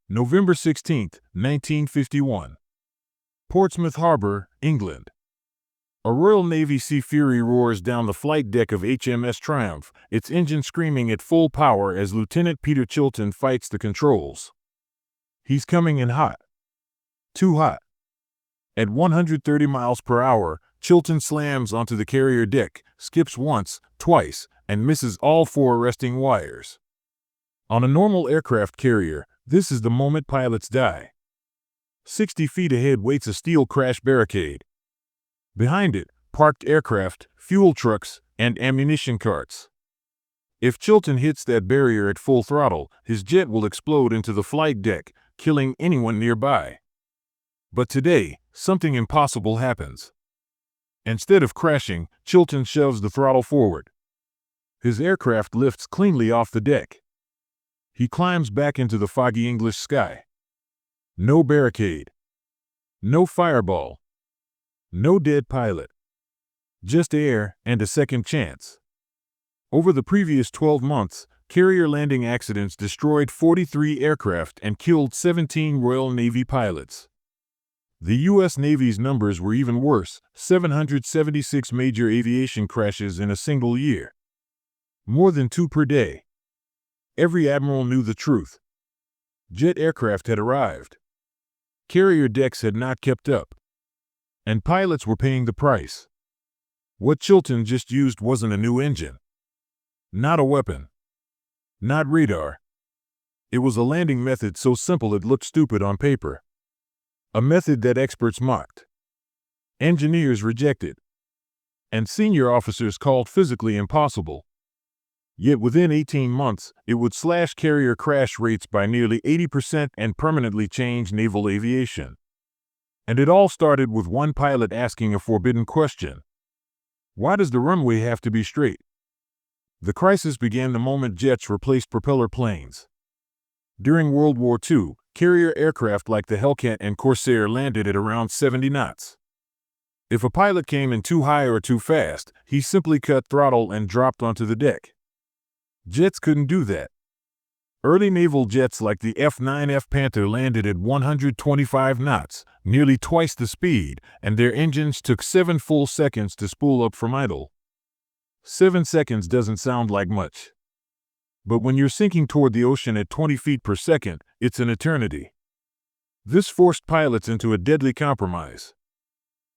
November 16, 1951. Portsmouth Harbor, England. A Royal Navy Sea Fury roars down the flight deck of HMS Triumph, its engine screaming at full power as Lieutenant Peter Chilton fights the controls. He's coming in hot. Too hot. At 130 miles per hour, Chilton slams onto the carrier deck, skips once, twice, and misses all four arresting wires. On a normal aircraft carrier, this is the moment pilots die. 60 feet ahead waits a steel crash barricade. Behind it, parked aircraft, fuel trucks, and ammunition carts. If Chilton hits that barrier at full throttle, his jet will explode into the flight deck, killing anyone nearby. But today, something impossible happens. Instead of crashing, Chilton shoves the throttle forward. His aircraft lifts cleanly off the deck. He climbs back into the foggy English sky. No barricade. No fireball. No dead pilot. Just air and a second chance. Over the previous 12 months, carrier landing accidents destroyed 43 aircraft and killed 17 Royal Navy pilots. The U.S. Navy's numbers were even worse, 776 major aviation crashes in a single year. More than 2 per day. Every admiral knew the truth. Jet aircraft had arrived. Carrier decks had not kept up. And pilots were paying the price. What Chilton just used wasn't a new engine. Not a weapon. Not radar. It was a landing method so simple it looked stupid on paper. A method that experts mocked. Engineers rejected. And senior officers called physically impossible. Yet within 18 months, it would slash carrier crash rates by nearly 80% and permanently change naval aviation. And it all started with one pilot asking a forbidden question. Why does the runway have to be straight? The crisis began the moment jets replaced propeller planes. During World War II, carrier aircraft like the Hellcat and Corsair landed at around 70 knots. If a pilot came in too high or too fast, he simply cut throttle and dropped onto the deck. Jets couldn't do that. Early naval jets like the F-9F Panther landed at 125 knots, nearly twice the speed, and their engines took 7 full seconds to spool up from idle. 7 seconds doesn't sound like much. But when you're sinking toward the ocean at 20 feet per second, it's an eternity. This forced pilots into a deadly compromise.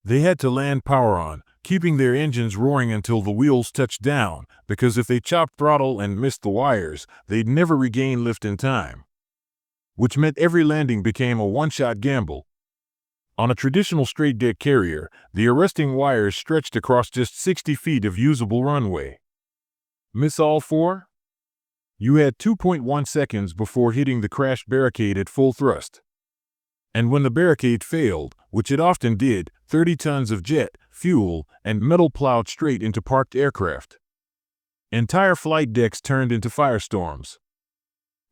They had to land power on, keeping their engines roaring until the wheels touched down, because if they chopped throttle and missed the wires, they'd never regain lift in time. Which meant every landing became a one-shot gamble. On a traditional straight-deck carrier, the arresting wires stretched across just 60 feet of usable runway. Miss all 4? You had 2.1 seconds before hitting the crash barricade at full thrust. And when the barricade failed, which it often did, 30 tons of jet, fuel, and metal plowed straight into parked aircraft. Entire flight decks turned into firestorms.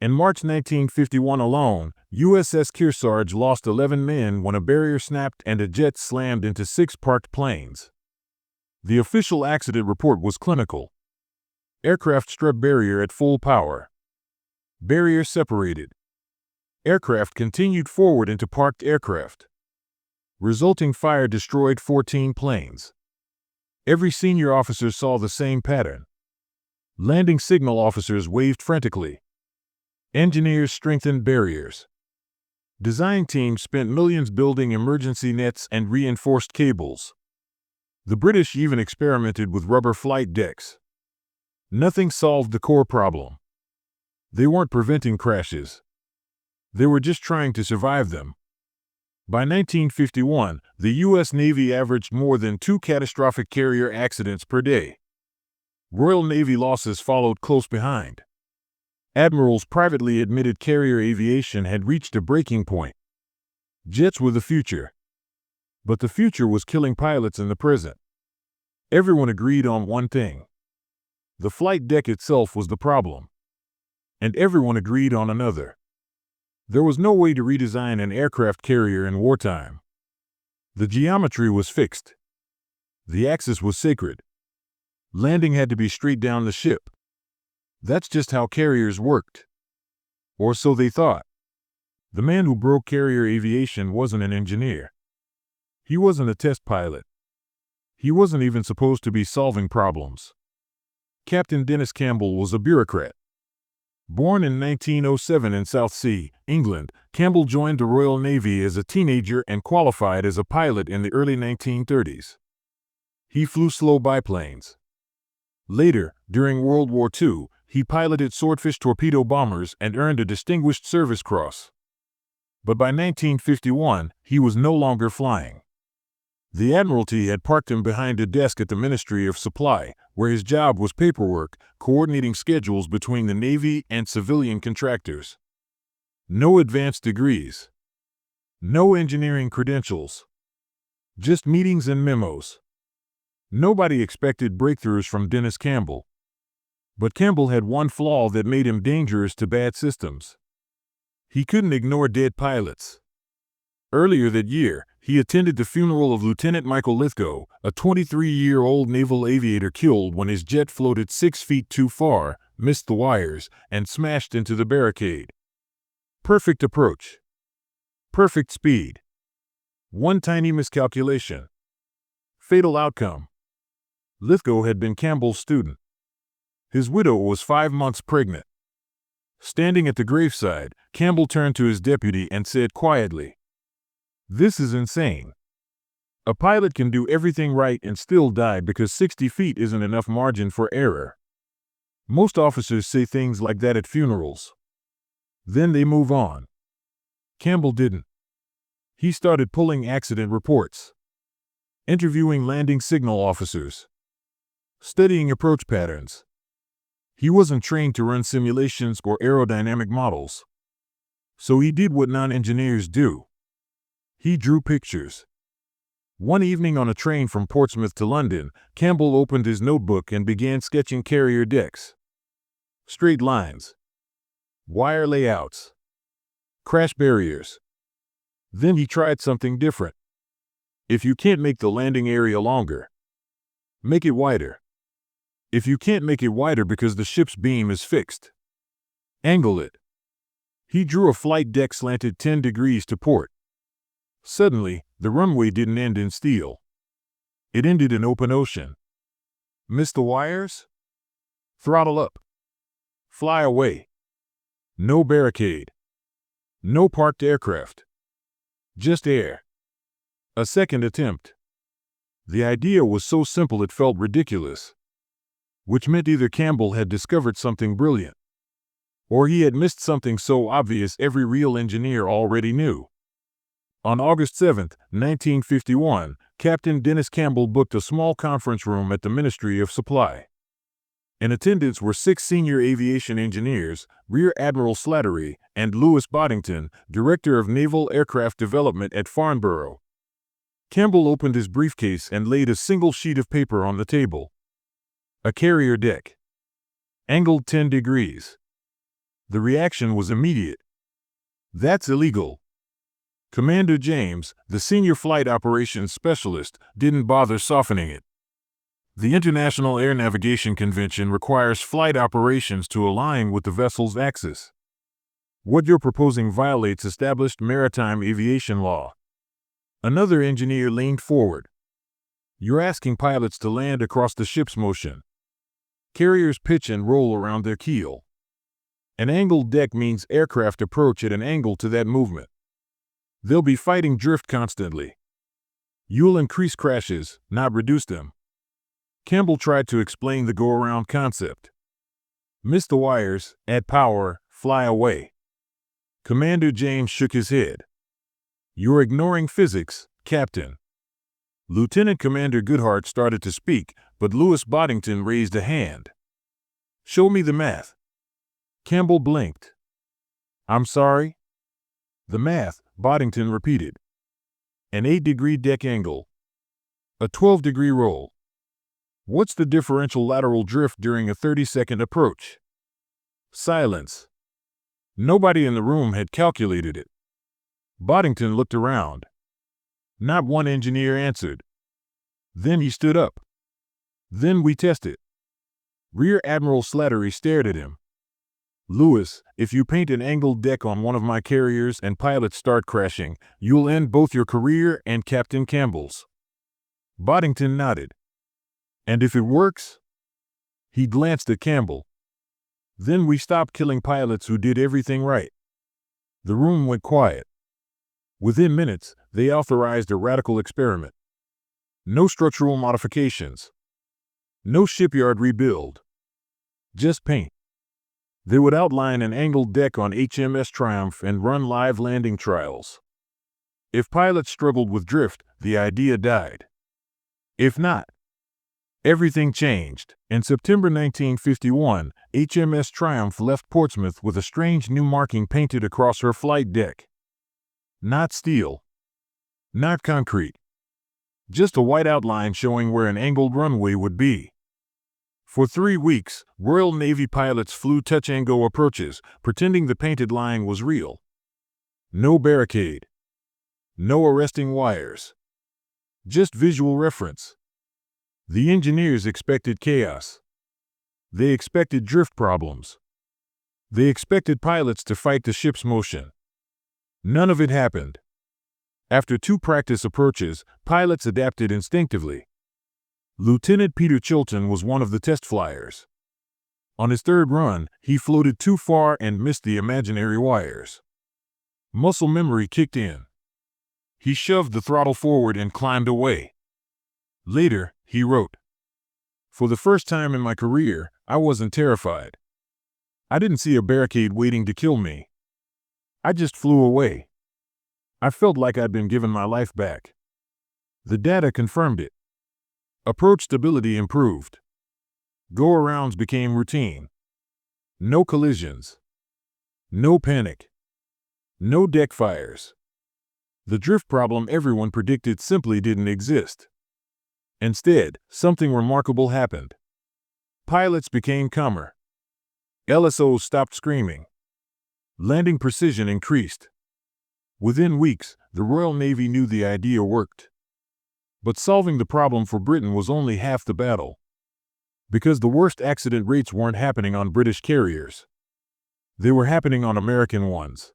In March 1951 alone, USS Kearsarge lost 11 men when a barrier snapped and a jet slammed into 6 parked planes. The official accident report was clinical. Aircraft struck barrier at full power. Barrier separated. Aircraft continued forward into parked aircraft. Resulting fire destroyed 14 planes. Every senior officer saw the same pattern. Landing signal officers waved frantically. Engineers strengthened barriers. Design teams spent millions building emergency nets and reinforced cables. The British even experimented with rubber flight decks. Nothing solved the core problem. They weren't preventing crashes. They were just trying to survive them. By 1951, the U.S. Navy averaged more than 2 catastrophic carrier accidents per day. Royal Navy losses followed close behind. Admirals privately admitted carrier aviation had reached a breaking point. Jets were the future. But the future was killing pilots in the present. Everyone agreed on one thing. The flight deck itself was the problem. And everyone agreed on another. There was no way to redesign an aircraft carrier in wartime. The geometry was fixed. The axis was sacred. Landing had to be straight down the ship. That's just how carriers worked. Or so they thought. The man who broke carrier aviation wasn't an engineer. He wasn't a test pilot. He wasn't even supposed to be solving problems. Captain Dennis Campbell was a bureaucrat. Born in 1907 in Southsea, England, Campbell joined the Royal Navy as a teenager and qualified as a pilot in the early 1930s. He flew slow biplanes. Later, during World War II, he piloted Swordfish torpedo bombers and earned a Distinguished Service Cross. But by 1951, he was no longer flying. The Admiralty had parked him behind a desk at the Ministry of Supply, where his job was paperwork, coordinating schedules between the Navy and civilian contractors. No advanced degrees. No engineering credentials. Just meetings and memos. Nobody expected breakthroughs from Dennis Campbell. But Campbell had one flaw that made him dangerous to bad systems. He couldn't ignore dead pilots. Earlier that year, he attended the funeral of Lieutenant Michael Lithgow, a 23-year-old naval aviator killed when his jet floated 6 feet too far, missed the wires, and smashed into the barricade. Perfect approach. Perfect speed. One tiny miscalculation. Fatal outcome. Lithgow had been Campbell's student. His widow was 5 months pregnant. Standing at the graveside, Campbell turned to his deputy and said quietly, "This is insane. A pilot can do everything right and still die because 60 feet isn't enough margin for error." Most officers say things like that at funerals. Then they move on. Campbell didn't. He started pulling accident reports, interviewing landing signal officers, studying approach patterns. He wasn't trained to run simulations or aerodynamic models. So he did what non-engineers do. He drew pictures. One evening on a train from Portsmouth to London, Campbell opened his notebook and began sketching carrier decks. Straight lines. Wire layouts. Crash barriers. Then he tried something different. If you can't make the landing area longer, make it wider. If you can't make it wider because the ship's beam is fixed, angle it. He drew a flight deck slanted 10 degrees to port. Suddenly, the runway didn't end in steel. It ended in open ocean. Miss the wires? Throttle up. Fly away. No barricade. No parked aircraft. Just air. A second attempt. The idea was so simple it felt ridiculous, which meant either Campbell had discovered something brilliant, or he had missed something so obvious every real engineer already knew. On August 7, 1951, Captain Dennis Campbell booked a small conference room at the Ministry of Supply. In attendance were 6 senior aviation engineers, Rear Admiral Slattery, and Louis Boddington, Director of Naval Aircraft Development at Farnborough. Campbell opened his briefcase and laid a single sheet of paper on the table. A carrier deck. Angled 10 degrees. The reaction was immediate. "That's illegal." Commander James, the senior flight operations specialist, didn't bother softening it. The International Air Navigation Convention requires flight operations to align with the vessel's axis. What you're proposing violates established maritime aviation law. Another engineer leaned forward. "You're asking pilots to land across the ship's motion. Carriers pitch and roll around their keel. An angled deck means aircraft approach at an angle to that movement. They'll be fighting drift constantly. You'll increase crashes, not reduce them." Campbell tried to explain the go-around concept. "Miss the wires, add power, fly away." Commander James shook his head. "You're ignoring physics, Captain." Lieutenant Commander Goodhart started to speak, but Louis Boddington raised a hand. "Show me the math." Campbell blinked. "I'm sorry?" "The math," Boddington repeated. "An 8-degree deck angle. A 12-degree roll. What's the differential lateral drift during a 30-second approach?" Silence. Nobody in the room had calculated it. Boddington looked around. Not one engineer answered. Then he stood up. "Then we test it." Rear Admiral Slattery stared at him. "Lewis, if you paint an angled deck on one of my carriers and pilots start crashing, you'll end both your career and Captain Campbell's." Boddington nodded. "And if it works?" He glanced at Campbell. "Then we stop killing pilots who did everything right." The room went quiet. Within minutes, they authorized a radical experiment. No structural modifications. No shipyard rebuild. Just paint. They would outline an angled deck on HMS Triumph and run live landing trials. If pilots struggled with drift, the idea died. If not, everything changed. In September 1951, HMS Triumph left Portsmouth with a strange new marking painted across her flight deck. Not steel. Not concrete. Just a white outline showing where an angled runway would be. For 3 weeks, Royal Navy pilots flew touch-and-go approaches, pretending the painted line was real. No barricade. No arresting wires. Just visual reference. The engineers expected chaos. They expected drift problems. They expected pilots to fight the ship's motion. None of it happened. After 2 practice approaches, pilots adapted instinctively. Lieutenant Peter Chilton was one of the test flyers. On his 3rd run, he floated too far and missed the imaginary wires. Muscle memory kicked in. He shoved the throttle forward and climbed away. Later, he wrote, "For the first time in my career, I wasn't terrified. I didn't see a barricade waiting to kill me. I just flew away. I felt like I'd been given my life back." The data confirmed it. Approach stability improved. Go-arounds became routine. No collisions. No panic. No deck fires. The drift problem everyone predicted simply didn't exist. Instead, something remarkable happened. Pilots became calmer. LSOs stopped screaming. Landing precision increased. Within weeks, the Royal Navy knew the idea worked. But solving the problem for Britain was only half the battle. Because the worst accident rates weren't happening on British carriers. They were happening on American ones.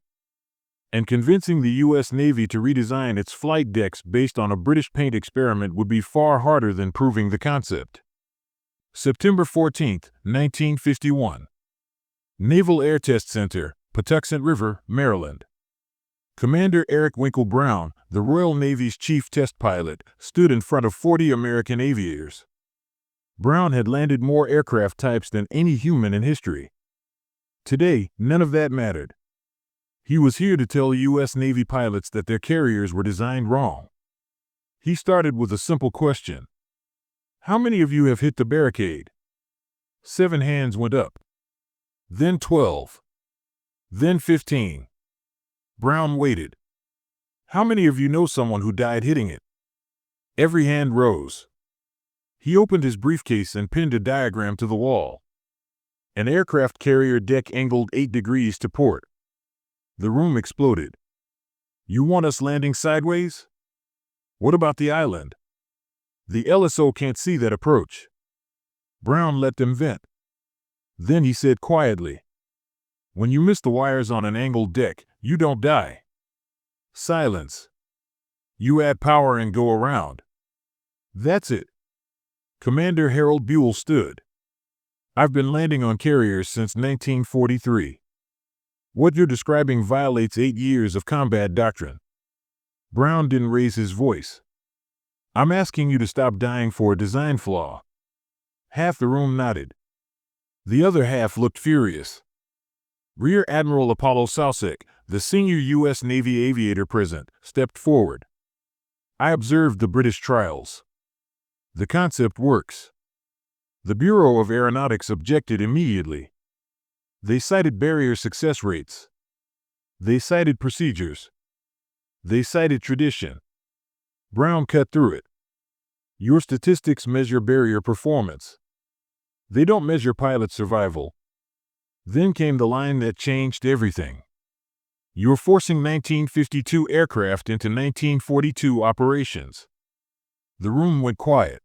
And convincing the U.S. Navy to redesign its flight decks based on a British paint experiment would be far harder than proving the concept. September 14, 1951. Naval Air Test Center, Patuxent River, Maryland. Commander Eric Winkle Brown, the Royal Navy's chief test pilot, stood in front of 40 American aviators. Brown had landed more aircraft types than any human in history. Today, none of that mattered. He was here to tell U.S. Navy pilots that their carriers were designed wrong. He started with a simple question. "How many of you have hit the barricade?" 7 hands went up. Then 12. Then 15. Brown waited. "How many of you know someone who died hitting it?" Every hand rose. He opened his briefcase and pinned a diagram to the wall. An aircraft carrier deck angled 8 degrees to port. The room exploded. "You want us landing sideways? What about the island? The LSO can't see that approach." Brown let them vent. Then he said quietly, "When you miss the wires on an angled deck, you don't die. Silence. You add power and go around. That's it." Commander Harold Buell stood. "I've been landing on carriers since 1943. What you're describing violates 8 years of combat doctrine." Brown didn't raise his voice. "I'm asking you to stop dying for a design flaw." Half the room nodded. The other half looked furious. Rear Admiral Apollo Sowsick, the senior U.S. Navy aviator present, stepped forward. "I observed the British trials. The concept works." The Bureau of Aeronautics objected immediately. They cited barrier success rates. They cited procedures. They cited tradition. Brown cut through it. "Your statistics measure barrier performance. They don't measure pilot survival." Then came the line that changed everything. "You're forcing 1952 aircraft into 1942 operations." The room went quiet.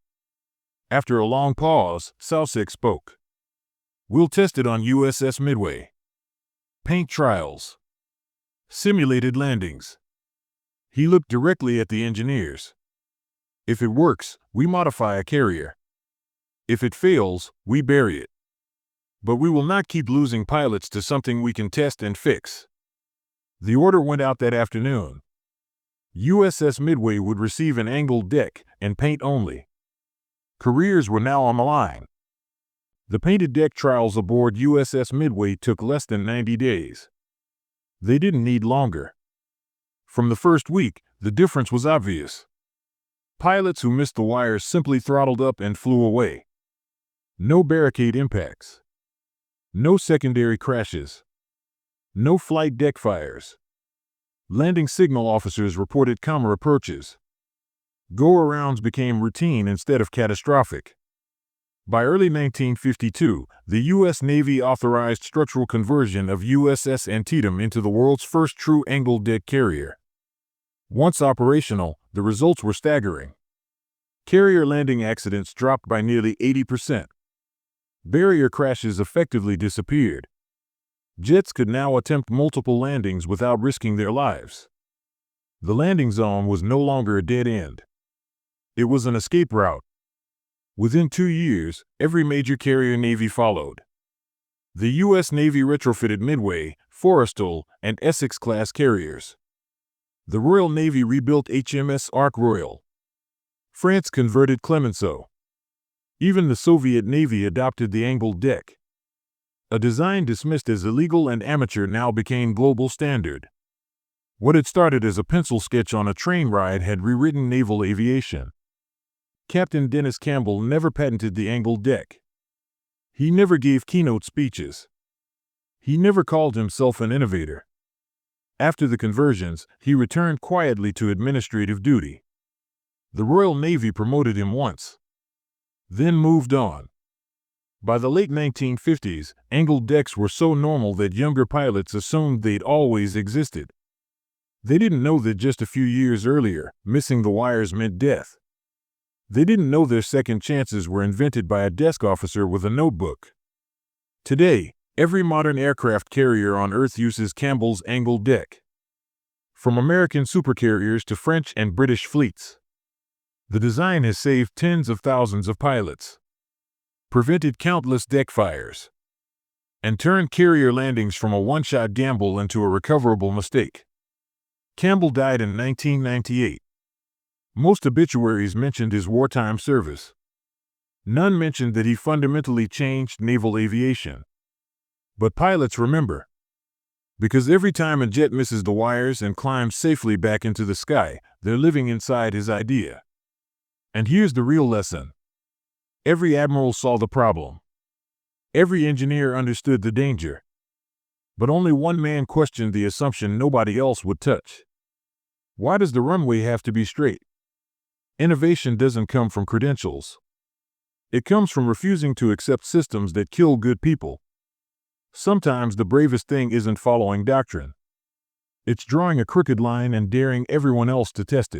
After a long pause, Sowsick spoke. "We'll test it on USS Midway. Paint trials. Simulated landings. He looked directly at the engineers. If it works, we modify a carrier. If it fails, we bury it. But we will not keep losing pilots to something we can test and fix. The order went out that afternoon. USS Midway would receive an angled deck and paint only. Careers were now on the line. The painted deck trials aboard USS Midway took less than 90 days. They didn't need longer. From the first week, the difference was obvious. Pilots who missed the wires simply throttled up and flew away. No barricade impacts. No secondary crashes. No flight deck fires. Landing signal officers reported calmer approaches. Go-arounds became routine instead of catastrophic. By early 1952, the U.S. Navy authorized structural conversion of USS Antietam into the world's first true angled deck carrier. Once operational, the results were staggering. Carrier landing accidents dropped by nearly 80%. Barrier crashes effectively disappeared. Jets could now attempt multiple landings without risking their lives. The landing zone was no longer a dead end. It was an escape route. Within 2 years, every major carrier Navy followed. The U.S. Navy retrofitted Midway, Forrestal, and Essex-class carriers. The Royal Navy rebuilt HMS Ark Royal. France converted Clemenceau. Even the Soviet Navy adopted the angled deck. A design dismissed as illegal and amateur now became global standard. What had started as a pencil sketch on a train ride had rewritten naval aviation. Captain Dennis Campbell never patented the angled deck. He never gave keynote speeches. He never called himself an innovator. After the conversions, he returned quietly to administrative duty. The Royal Navy promoted him once, then moved on. By the late 1950s, angled decks were so normal that younger pilots assumed they'd always existed. They didn't know that just a few years earlier, missing the wires meant death. They didn't know their second chances were invented by a desk officer with a notebook. Today, every modern aircraft carrier on Earth uses Campbell's angled deck. From American supercarriers to French and British fleets. The design has saved tens of thousands of pilots, prevented countless deck fires, and turned carrier landings from a one-shot gamble into a recoverable mistake. Campbell died in 1998. Most obituaries mentioned his wartime service. None mentioned that he fundamentally changed naval aviation. But pilots remember. Because every time a jet misses the wires and climbs safely back into the sky, they're living inside his idea. And here's the real lesson. Every admiral saw the problem. Every engineer understood the danger. But only one man questioned the assumption nobody else would touch. Why does the runway have to be straight? Innovation doesn't come from credentials. It comes from refusing to accept systems that kill good people. Sometimes the bravest thing isn't following doctrine. It's drawing a crooked line and daring everyone else to test it.